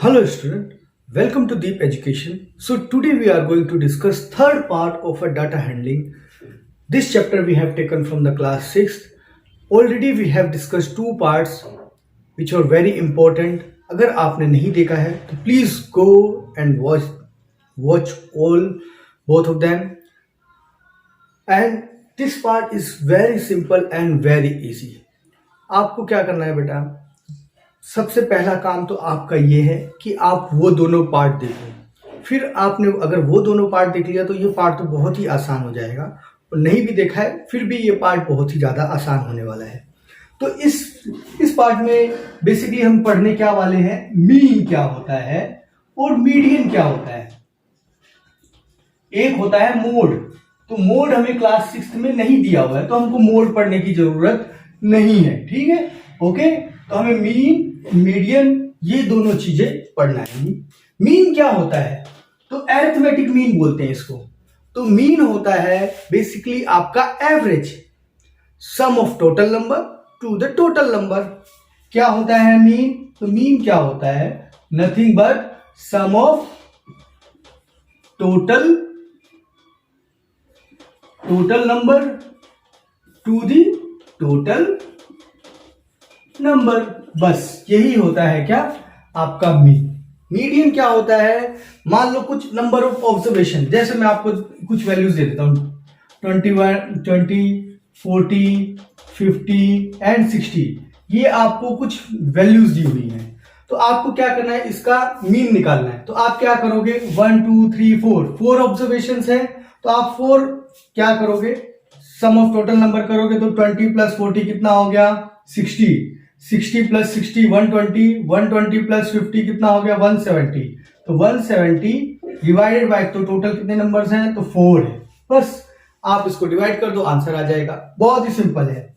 Hello student, welcome to Deep Education. So today we are going to discuss third part of a data handling. This chapter we have taken from the class 6th. Already we have discussed two parts which are very important. अगर आपने नहीं देखा है तो please go and watch all both of them. And this part is very simple and very easy. आपको क्या करना है बेटा? सबसे पहला काम तो आपका ये है कि आप वो दोनों पार्ट देखो। फिर आपने अगर वो दोनों पार्ट देख लिया तो ये पार्ट तो बहुत ही आसान हो जाएगा, और नहीं भी देखा है फिर भी ये पार्ट बहुत ही ज़्यादा आसान होने वाला है। तो इस पार्ट में बेसिकली हम पढ़ने क्या वाले हैं, मीन क्या होता है और मीडियन क्या होता है। एक होता है मोड, तो मोड हमें क्लास 6 में नहीं दिया हुआ है तो हमको मोड पढ़ने की जरूरत नहीं है, ठीक है। ओके, तो हमें मीन मीडियन ये दोनों चीजें पढ़ना है। मीन क्या होता है, तो अरिथमेटिक मीन बोलते हैं इसको। तो मीन होता है बेसिकली आपका average, sum of total number to the total number. क्या होता है मीन, तो मीन क्या होता है, nothing but sum of total number to the total number, बस यही होता है क्या आपका मीन। मीडियन क्या होता है, मान लो कुछ नंबर ऑफ ऑब्जर्वेशन, जैसे मैं आपको कुछ वैल्यूज दे देता हूं 21, 20, 40, 50 एंड 60, ये आपको कुछ वैल्यूज दी हुई हैं। तो आपको क्या करना है, इसका मीन निकालना है। तो आप क्या करोगे, 1 2 3 4 ऑब्जर्वेशन है, तो आप 4 क्या करोगे, सम ऑफ टोटल नंबर करोगे तो 20 प्लस 40 कितना हो गया, 60, 60 प्लस 60 120, 120 प्लस 50 कितना हो गया, 170। तो 170 डिवाइडेड बाय, तो टोटल कितने नंबर्स हैं, तो 4 है। बस आप इसको डिवाइड कर दो, आंसर आ जाएगा। बहुत ही सिंपल है।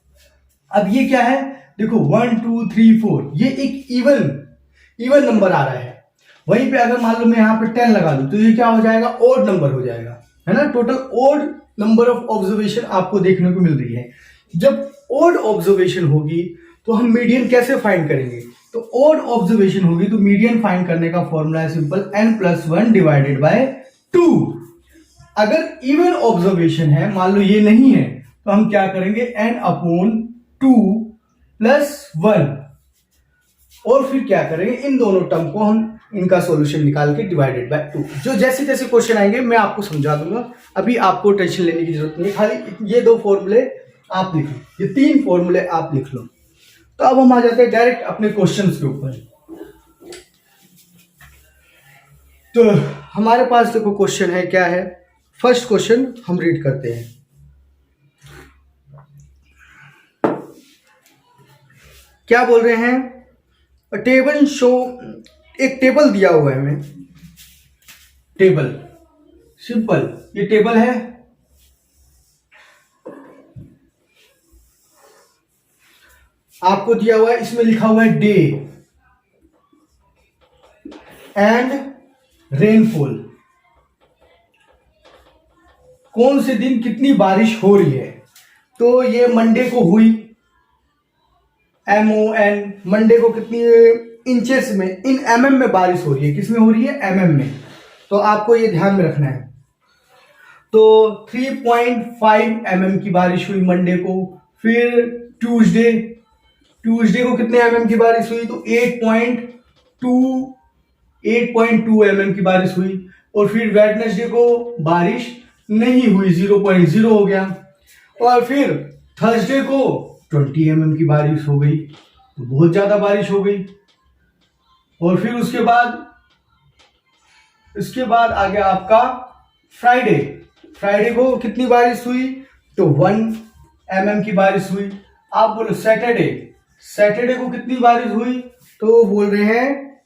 अब ये क्या है, देखो 1 2 3 4 ये एक इवन नंबर आ रहा है। वहीं पे अगर मान लो मैं यहाँ पे 10 लगा दूं तो ये क्या हो जाएगा, ओड नंबर हो जाएगा, है ना। Total odd number of observation आपको देखने को मिल रही है। जब ओड ऑब्जर्वेशन होगी तो हम मीडियन कैसे फाइंड करेंगे, तो ओड ऑब्जर्वेशन होगी तो मीडियन फाइंड करने का फॉर्मूला है सिंपल, n+1 डिवाइडेड बाय 2। अगर इवन ऑब्जर्वेशन है, मान लो ये नहीं है, तो हम क्या करेंगे, n/2 + 1, और फिर क्या करेंगे, इन दोनों टर्म को हम इनका सॉल्यूशन निकाल के डिवाइडेड बाय 2। जो जैसे जैसे क्वेश्चन आएंगे मैं आपको समझा दूंगा, अभी आपको टेंशन लेने की जरूरत नहीं, खाली ये 2 फॉर्मूले आप लिख लो, ये 3 फॉर्मूले आप लिख लो। तो अब हम आ जाते हैं डायरेक्ट अपने क्वेश्चंस के ऊपर। तो हमारे पास देखो क्वेश्चन है, क्या है, फर्स्ट क्वेश्चन हम रीड करते हैं। क्या बोल रहे हैं, अ टेबल शो, एक टेबल दिया हुआ है हमें, टेबल सिंपल, ये टेबल है। आपको दिया हुआ है, इसमें लिखा हुआ है डे एंड रेनफॉल, कौन से दिन कितनी बारिश हो रही है। तो ये मंडे को हुई, MON, मंडे को कितनी इंचेस में, इन mm में बारिश हो रही है, किसमें हो रही है, mm में। तो आपको ये ध्यान में रखना है। तो 3.5 mm की बारिश हुई मंडे को। फिर ट्यूसडे को कितने mm की बारिश हुई, तो 8.2 mm की बारिश हुई। और फिर वेडनेसडे को बारिश नहीं हुई, 0.0 हो गया। और फिर थर्सडे को 20 mm की बारिश हो गई, तो बहुत ज्यादा बारिश हो गई। और फिर उसके बाद आ गया आपका फ्राइडे को कितनी बारिश हुई, तो 1 mm की बारिश हुई। आप बोलो सैटरडे को कितनी बारिश हुई, तो बोल रहे हैं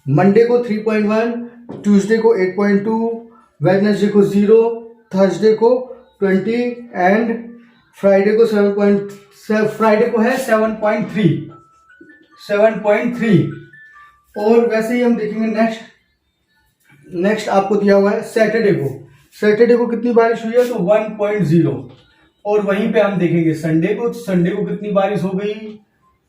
मंडे को 3.1, ट्यूसडे को 8.2, वेडनेसडे को 0, थर्सडे को 20 एंड फ्राइडे को 7.3। और वैसे ही हम देखेंगे नेक्स्ट आपको दिया हुआ है सैटरडे को कितनी बारिश हुई है, तो 1.0। और वहीं पे हम देखेंगे संडे को कितनी बारिश हो गई,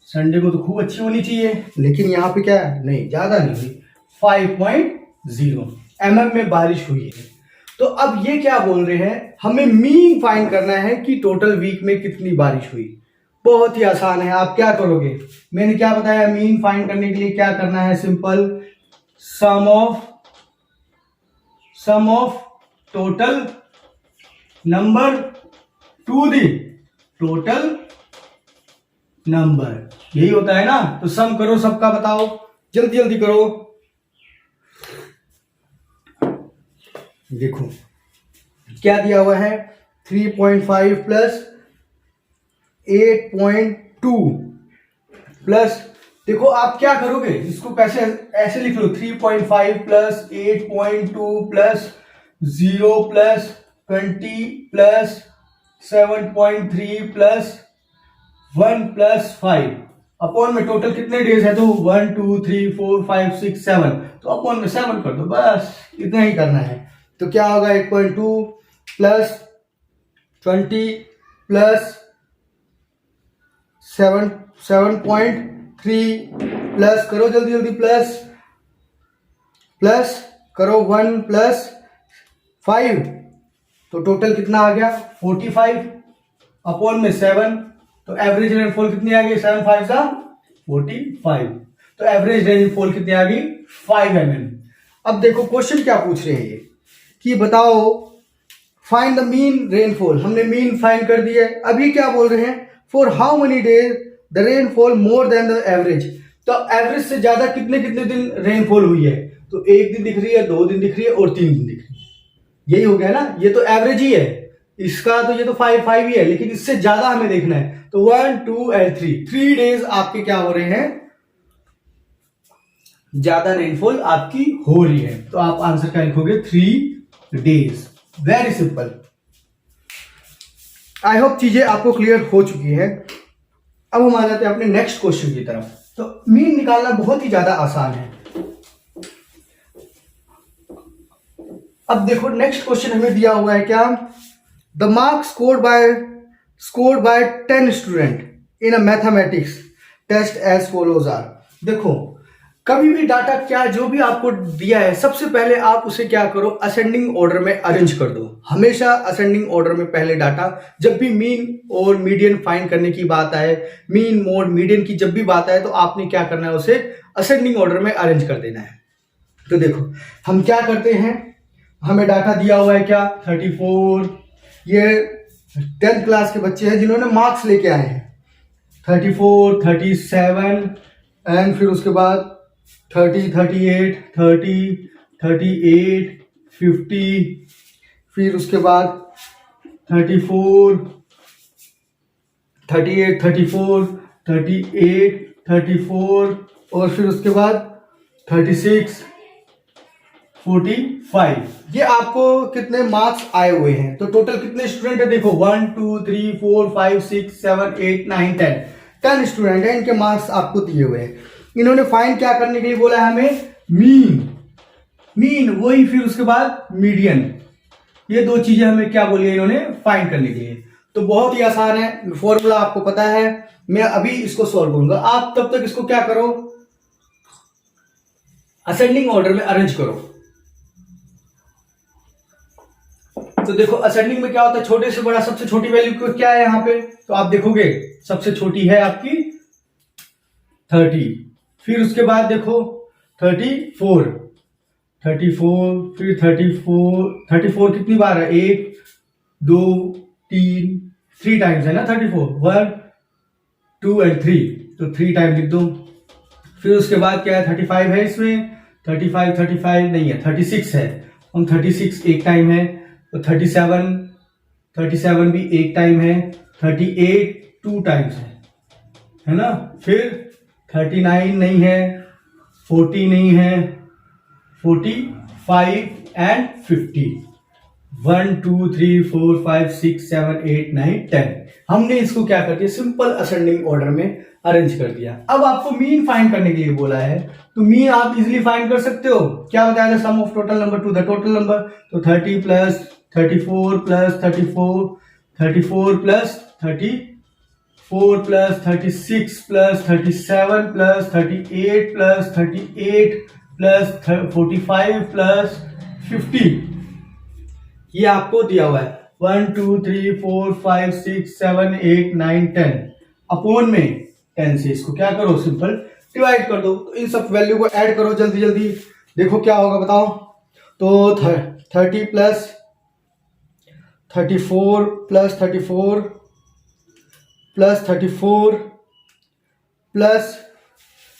संडे को तो खूब अच्छी होनी चाहिए, लेकिन यहाँ पे क्या है, नहीं ज्यादा नहीं हुई, 5.0 mm में बारिश हुई है। तो अब ये क्या बोल रहे हैं, हमें मीन फाइंड करना है कि टोटल वीक में कितनी बारिश हुई। बहुत ही आसान है, आप क्या करोगे, मैंने क्या बताया, मीन फाइंड करने के लिए क्या करना है, simple sum of total number to the total number, यही होता है ना। तो सम करो सबका, बताओ जल्दी जल्दी करो। देखो क्या दिया हुआ है, 3.5 प्लस 8.2 प्लस, देखो आप क्या करोगे, इसको कैसे ऐसे लिख लो, 3.5 plus 8.2 plus 0 plus 20 plus 7.3 plus 1 plus 5 upon में टोटल कितने डेज है, तो 1 2 3 4 5 6 7, तो अपॉन में 7 कर दो, बस इतना ही करना है। तो क्या होगा, 8.2 प्लस 20 प्लस 7.3 प्लस करो जल्दी जल्दी, प्लस करो 1 प्लस 5, तो टोटल कितना आ गया 45 अपॉन में 7, तो एवरेज रेनफॉल कितनी आ गई, 7 5 सा 45, तो एवरेज रेनफॉल कितनी आ गई 5 mm। अब देखो क्वेश्चन क्या पूछ रहे हैं ये, कि बताओ फाइंड द मीन रेनफॉल, हमने मीन फाइंड कर दिया है। अभी क्या बोल रहे हैं, for how many days the rainfall more than the average, तो एवरेज से ज्यादा कितने कितने दिन रेनफॉल हुई है, तो 1 दिन दिख रही है, 2 दिन दिख रही है और 3 दिन दिख रही है, यही हो गया ना, ये तो एवरेज ही है इसका, तो ये तो 5 ही है, लेकिन इससे ज्यादा हमें देखना है, तो 1 2 एंड 3 डेज आपके क्या हो रहे हैं, ज्यादा रेनफॉल आपकी हो रही है, तो आप आंसर क्या लिखोगे, 3 days. Very simple. I hope चीजें आपको क्लियर हो चुकी है। अब हम आ जाते हैं अपने नेक्स्ट क्वेश्चन की तरफ। तो मीन निकालना बहुत ही ज्यादा आसान है। अब देखो नेक्स्ट क्वेश्चन हमें दिया हुआ है क्या, the marks scored by 10 student in a mathematics test as follows are. देखो कभी भी डाटा क्या जो भी आपको दिया है, सबसे पहले आप उसे क्या करो, असेंडिंग ऑर्डर में अरेंज कर दो। हमेशा असेंडिंग ऑर्डर में पहले डाटा, जब भी मीन और मीडियन फाइंड करने की बात आए, मीन मोड मीडियन की जब भी बात आए, तो आपने क्या करना है, उसे असेंडिंग ऑर्डर में अरेंज कर देना है। तो देखो हम क्या करते हैं, हमें डाटा दिया हुआ है क्या, 34, ये 10th क्लास के बच्चे हैं जिन्होंने मार्क्स लेके आए हैं, 34 37 एंड फिर उसके बाद 30 38 30 38 50, फिर उसके बाद 34 38 34 38 34 और फिर उसके बाद 36 45। ये आपको कितने मार्क्स आए हुए हैं, तो टोटल कितने स्टूडेंट है, देखो 1 2 3 4 5 6 7 8 9 10 स्टूडेंट है, इनके मार्क्स आपको दिए हुए हैं। इन्होंने फाइंड क्या करने के लिए बोला है हमें, मीन वही, फिर उसके बाद मीडियन, ये दो चीजें हमें क्या बोली है इन्होंने फाइंड करने के लिए। तो बहुत ही आसान है, फॉर्मूला आपको पता है, मैं अभी इसको सॉल्व करूंगा, आप तब तक इसको क्या करो, असेंडिंग ऑर्डर में अरेंज करो। तो देखो असेंडिंग में क्या होता है, छोटे से बड़ा, सबसे छोटी वैल्यू क्या है यहाँ पे, तो आप देखोगे सबसे छोटी है आपकी 30, फिर उसके बाद देखो 34 फिर 34 कितनी बार है, 1 2 3 टाइम्स है ना 34, 1 2 एंड 3, तो 3 टाइम लिख दो। फिर उसके बाद क्या है, 35 है इसमें, 35 नहीं है, 36 है, हम 36 एक टाइम है, तो 37 भी एक टाइम है, 38 2 टाइम्स है ना, फिर 39 नहीं है, 40 नहीं है, 45 एंड 50, 1 2 3 4 5 6 7 8 9 10। हमने इसको क्या कर दिया, सिंपल असेंडिंग ऑर्डर में अरेंज कर दिया। अब आपको मीन फाइंड करने के लिए बोला है, तो मीन आप इजीली फाइंड कर सकते हो। क्या बताया था, sum of total number to the total number, तो 30 plus 34 plus 34 plus 34 4 plus 36 plus 37 plus 38 plus 38 plus 45 plus 50, ये आपको दिया हुआ है 1 2 3 4 5 6 7 8 9 10 अपॉन में 10 से इसको क्या करो, सिंपल डिवाइड कर दो। तो इन सब वैल्यू को ऐड करो जल्दी जल्दी, देखो क्या होगा बताओ। तो 30 प्लस 34 प्लस 34 प्लस 34 प्लस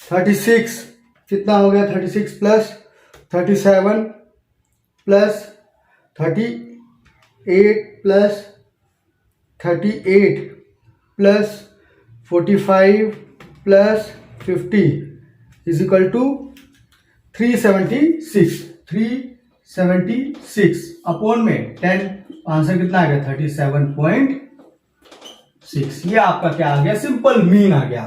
36 कितना हो गया, 36 plus 37 plus 38 plus 38 plus 45 plus 50 is equal to 376 upon में 10, आंसर कितना आ गया 37.6। ये आपका क्या आ गया, सिंपल मीन आ गया।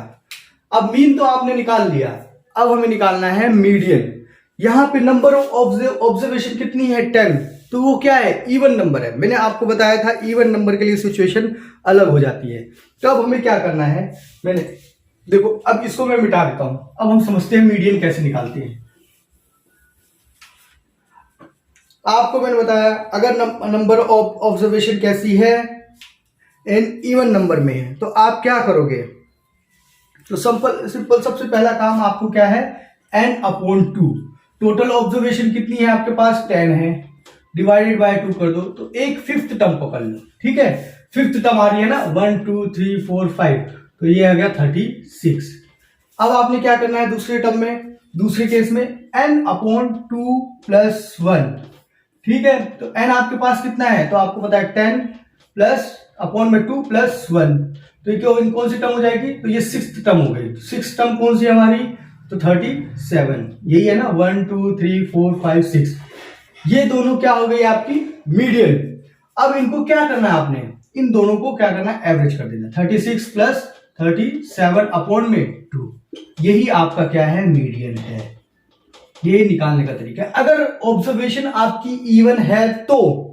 अब मीन तो आपने निकाल लिया, अब हमें निकालना है मीडियन। यहां पे नंबर ऑफ ऑब्जर्वेशन कितनी है 10, तो वो क्या है, इवन नंबर है। मैंने आपको बताया था इवन नंबर के लिए सिचुएशन अलग हो जाती है। तो अब हमें क्या करना है, मैंने देखो अब इसको मैं मिटा देता हूं, अब हम समझते हैं मीडियन कैसे निकालते हैं। आपको मैंने बताया अगर नंबर ऑफ ऑब्जर्वेशन कैसी है, एन इवन नंबर में है, तो आप क्या करोगे, तो सिंपल सबसे पहला काम आपको क्या है, n अपॉन 2। टोटल ऑब्जर्वेशन कितनी है आपके पास, 10 है, डिवाइडेड बाय 2 कर दो, तो एक फिफ्थ टर्म पकड़ लो, ठीक है। फिफ्थ टर्म आ रही है ना 1 2 3 4 5, तो ये आ गया 36। अब आपने क्या करना है दूसरे टर्म में, दूसरे केस में n अपॉन 2 प्लस 1, ठीक है। तो n आपके पास कितना है, तो आपको पता है 10 प्लस अपॉन में 2 प्लस 1, तो ये कौन सी टर्म हो जाएगी, तो ये सिक्स्थ टर्म हो गई। सिक्स्थ टर्म कौन सी है हमारी, तो 37, यही है ना 1 2 3 4 5 6, ये दोनों क्या हो गई आपकी मीडियन। अब इनको क्या करना है आपने, इन दोनों को क्या करना है, एवरेज कर देना, 36 प्लस 37 अपॉन में 2, यही आपका क्या है, मीडियन है। ये निकालने का तरीका है। अगर ऑब्जर्वेशन आपकी इवन है तो,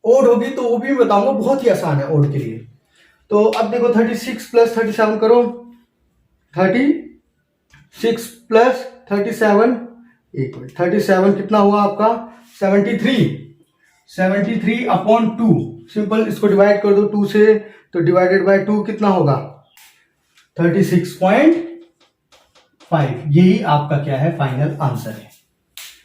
ओड होगी तो वो भी बताऊंगा, बहुत ही आसान है ओड के लिए। तो अब देखो 36 प्लस 37 करो, 36 प्लस 37 इक्वल 37 कितना हुआ आपका 73 अपॉन 2, सिंपल इसको डिवाइड कर दो 2 से, तो डिवाइडेड बाय 2 कितना होगा 36.5, यही आपका क्या है, फाइनल आंसर है।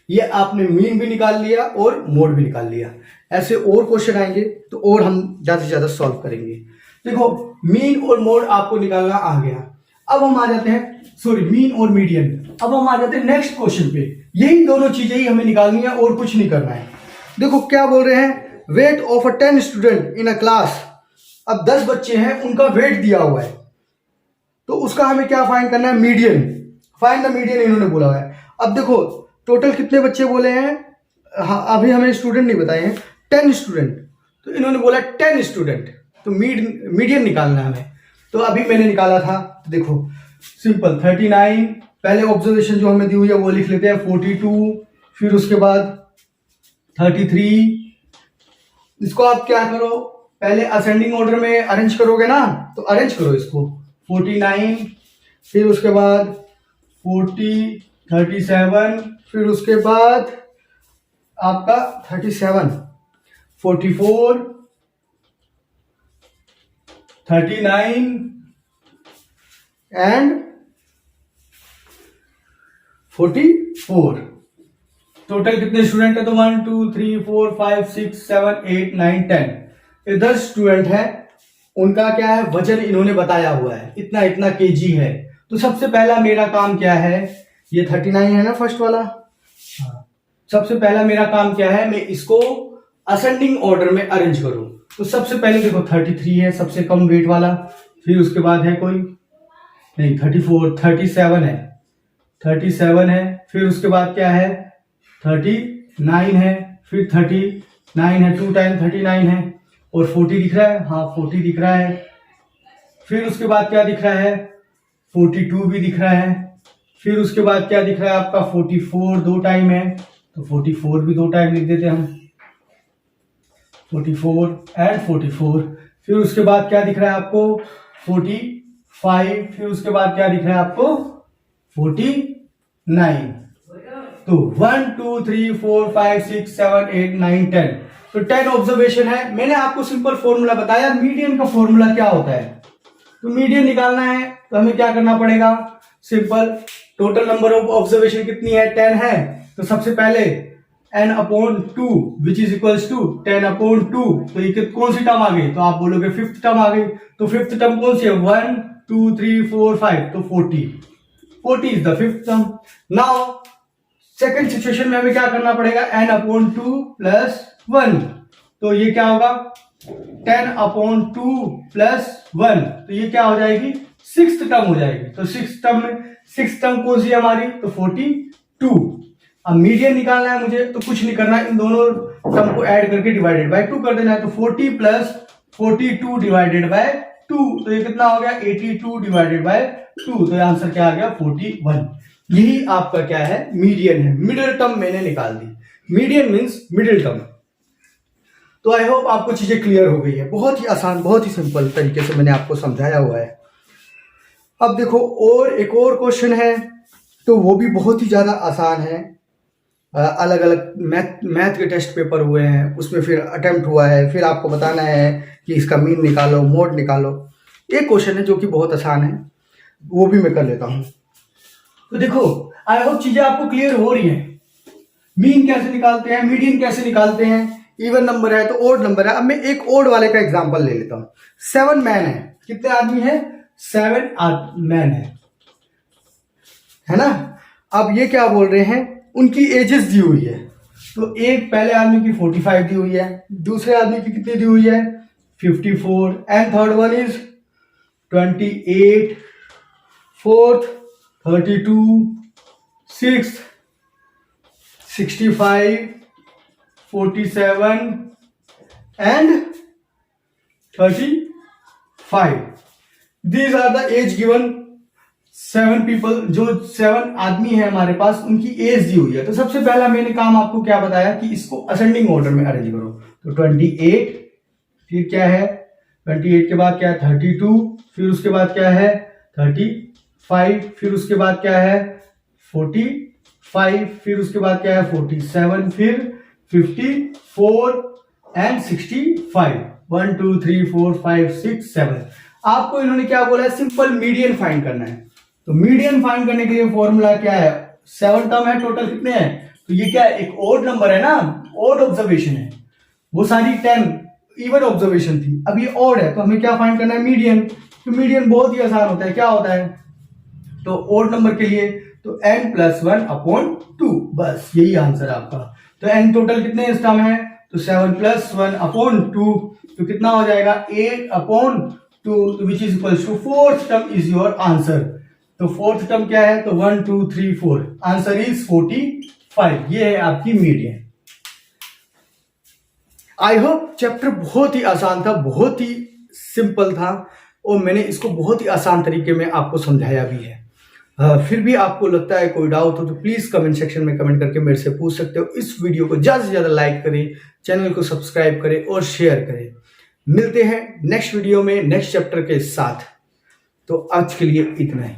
ये आपने मीन भी निकाल लिया और मोड भी निकाल लिया। ऐसे और क्वेश्चन आएंगे तो और हम ज्यादा से ज्यादा सॉल्व करेंगे। देखो मीन और मोड आपको निकालना आ गया। अब हम आ जाते हैं, सॉरी मीन और मीडियन, अब हम आ जाते हैं नेक्स्ट क्वेश्चन पे। यही दोनों चीजें ही हमें निकालनी है और कुछ नहीं करना है। देखो क्या बोल रहे हैं, weight of a 10 student in a class. अब 10 बच्चे हैं, उनका वेट दिया हुआ है, तो उसका हमें क्या फाइंड करना है, मीडियन। फाइंड द मीडियन इन्होंने बोला हुआ है। अब देखो टोटल कितने बच्चे बोले हैं, हाँ अभी हमें स्टूडेंट नहीं बताए हैं, 10 स्टूडेंट, तो इन्होंने बोला 10 स्टूडेंट, तो मीडियन निकालना है हमें। तो अभी मैंने निकाला था, तो देखो सिंपल 39, पहले ऑब्जर्वेशन जो हमें दी हुई है वो लिख लेते हैं 42, फिर उसके बाद 33। इसको आप क्या करो, पहले असेंडिंग ऑर्डर में अरेंज करोगे ना, तो अरेंज करो इसको 49, फिर उसके बाद 40, 37, फिर उसके बाद आपका 37, 44, 39 एंड 44। टोटल कितने स्टूडेंट है, तो 1 2 3 4 5 6 7 8 9 10, ये 10 स्टूडेंट है। उनका क्या है, वजन इन्होंने बताया हुआ है, इतना इतना केजी है। तो सबसे पहला मेरा काम क्या है, ये 39 है ना फर्स्ट वाला, हाँ। सबसे पहला मेरा काम क्या है, मैं इसको असेंडिंग ऑर्डर में अरेंज करूं। तो सबसे पहले देखो 33 है सबसे कम वेट वाला, फिर उसके बाद है कोई नहीं 34, 37 है, 37 है, फिर उसके बाद क्या है 39 है, फिर 39 है, 2 टाइम 39 है, और 40 दिख रहा है, हाँ 40 दिख रहा है। फिर उसके बाद क्या दिख रहा है, 42 भी दिख रहा है। फिर उसके बाद क्या दिख रहा है आपका 44 2 टाइम है, तो 44 भी 2 टाइम लिख देते हैं हम, 44 एंड 44। फिर उसके बाद क्या दिख रहा है आपको 45, फिर उसके बाद क्या दिख रहा है आपको 49। तो 1 2 3 4 5 6 7 8 9 10, तो 10 ऑब्जर्वेशन है। मैंने आपको सिंपल फॉर्मूला बताया, मीडियन का फॉर्मूला क्या होता है। तो मीडियन निकालना है तो हमें क्या करना पड़ेगा, simple, total number of observation कितनी है 10 है, तो सबसे पहले n/2 which is equals to 10/2, तो ये कौन सी टर्म आ गई, तो आप बोलोगे फिफ्थ टर्म आ गई। तो फिफ्थ टर्म कौन सी है, 1 2 3 4 5, तो 40 is the fifth term. Now second situation में हमें क्या करना पड़ेगा, n/2 प्लस 1, तो ये क्या होगा 10/2 प्लस 1, तो ये क्या हो जाएगी सिक्स्थ टर्म हो जाएगी। तो सिक्स्थ टर्म कौन सी है हमारी, तो 42। अब मीडियन निकालना है मुझे, तो कुछ नहीं करना, इन दोनों टर्म को ऐड करके डिवाइडेड बाय 2 कर देना है। तो 40 प्लस 42 डिवाइडेड बाय 2, तो ये कितना हो गया 82 डिवाइडेड बाय 2, तो आंसर क्या आ गया 41। यही आपका क्या है, मीडियन है। मिडिल टर्म मैंने निकाल दी, मीडियन मींस मिडिल टर्म। तो आई होप आपको चीजें क्लियर हो गई है, बहुत ही आसान, बहुत ही सिंपल तरीके से मैंने आपको समझाया हुआ है। अब देखो और एक और क्वेश्चन है, तो वो भी बहुत ही ज्यादा आसान है। अलग अलग मैथ के टेस्ट पेपर हुए हैं, उसमें फिर अटेम्प्ट हुआ है, फिर आपको बताना है कि इसका मीन निकालो, मोड निकालो। एक क्वेश्चन है जो कि बहुत आसान है, वो भी मैं कर लेता हूं। तो देखो आई होप चीजें आपको क्लियर हो रही हैं। मीन कैसे निकालते हैं, मीडियन कैसे निकालते हैं, इवन नंबर है तो ओड नंबर है। अब मैं एक ओड वाले का एग्जांपल ले लेता हूं। 7 मैन है, कितने आदमी है, 7 मैन है ना। अब ये क्या बोल रहे हैं, उनकी एजेस दी हुई है। तो एक पहले आदमी की 45 दी हुई है, दूसरे आदमी की कितनी दी हुई है 54, and third one is 28, fourth 32, sixth 65, 47 and 35. These are the age given 7 people, जो 7 आदमी है हमारे पास, उनकी एज दी हुई है। तो सबसे पहला मैंने काम आपको क्या बताया कि इसको असेंडिंग ऑर्डर में अरेंज करो। तो 28, फिर क्या है 28 के बाद क्या है 32, फिर उसके बाद क्या है 35, फिर उसके बाद क्या है 45, फिर उसके बाद क्या है 47, फिर 54 एंड 65। 1 2 3 4 5 6 7। आपको इन्होंने क्या बोला है, सिंपल मीडियन फाइंड करना है। तो मीडियन फाइंड करने के लिए फॉर्मूला क्या है, 7 टर्म है, टोटल कितने हैं, तो ये क्या है एक ओड नंबर है ना, ओड ऑब्जर्वेशन है, वो सारी 10 इवन ऑब्जर्वेशन थी, अब ये ओड है, तो हमें क्या फाइंड करना है मीडियन। तो मीडियन बहुत ही आसान होता है, क्या होता है, तो ओड नंबर के लिए तो n+1/2, बस यही आंसर है आपका। तो n टोटल कितने इस टर्म है, तो 7+1/2, तो कितना हो जाएगा 8/2, which is equal to fourth term is your answer. तो फोर्थ टर्म क्या है, तो 1 2 3 4, आंसर इज 45। ये है आपकी मीडियन। आई होप चैप्टर बहुत ही आसान था, बहुत ही सिंपल था, और मैंने इसको बहुत ही आसान तरीके में आपको समझाया भी है। फिर भी आपको लगता है कोई डाउट हो तो प्लीज कमेंट सेक्शन में कमेंट करके मेरे से पूछ सकते हो। इस वीडियो को ज्यादा से ज्यादा लाइक करें, चैनल को सब्सक्राइब करें और शेयर करें। मिलते हैं नेक्स्ट वीडियो में नेक्स्ट चैप्टर के साथ। तो आज के लिए इतना ही।